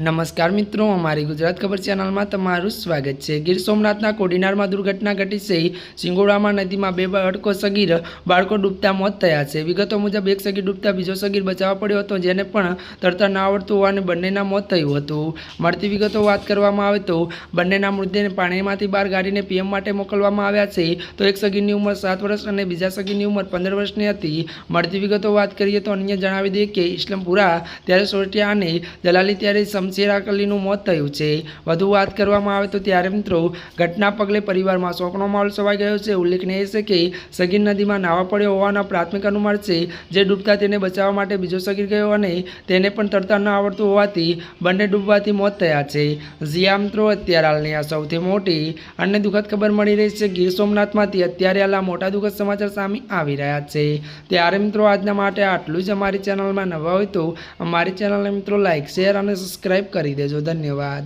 નમસ્કાર મિત્રો, અમારી ગુજરાત ખબર ચેનલમાં તમારું સ્વાગત છે। ગીર સોમનાથના કોડીનારમાં દુર્ઘટના ઘટી છે। સિંગોડામાં નદીમાં બે બાળકો સગીર બાળકો ડૂબતા મોત થયા છે। વિગતો મુજબ એક સગીર ડૂબતા બીજો સગીર બચાવવા પડ્યો હતો, જેને પણ તરતા ના આવડતું હોવાને બંનેના મોત થયું હતું। મળતી વિગતો વાત કરવામાં આવે તો બંનેના મૃતદેહને પાણીમાંથી બહાર કાઢીને પીએમ માટે મોકલવામાં આવ્યા છે। તો એક સગીરની ઉંમર 7 વર્ષ અને બીજા સગીરની ઉંમર 15 વર્ષની હતી। મળતી વિગતો વાત કરીએ તો અન્ય જણાવી દઈએ કે ઇસ્લામપુરા ત્યારે સોરઠિયા અને દલાલી ત્યારે શમશેર અલીનું મોત થયું છે। વધુ વાત કરવામાં આવે તો ત્યારે મિત્રો ઘટના પગલે પરિવારમાં શોકનો માહોલ છવાઈ ગયો છે। ઉલ્લેખનીય છે કે સગીર નદીમાં નાવા પડ્યો હોવાના પ્રાથમિક અનુમાન છે, જે ડૂબતા તેને બચાવવા માટે બીજો સગીર ગયો અને તેને પણ તરતા ન આવડતું હોવાથી બંને ડૂબવાથી મોત થયા છે। જ્યાં મિત્રો અત્યારે હાલની આ સૌથી મોટી અને દુઃખદ ખબર મળી રહી છે ગીર સોમનાથમાંથી। અત્યારે હાલ આ મોટા દુઃખદ સમાચાર સામે આવી રહ્યા છે। ત્યારે મિત્રો આજના માટે આટલું જ। અમારી ચેનલમાં નવા હોય તો અમારી ચેનલને મિત્રો લાઇક, શેર અને સબસ્ક્રાઇબ કરી દેજો। ધન્યવાદ।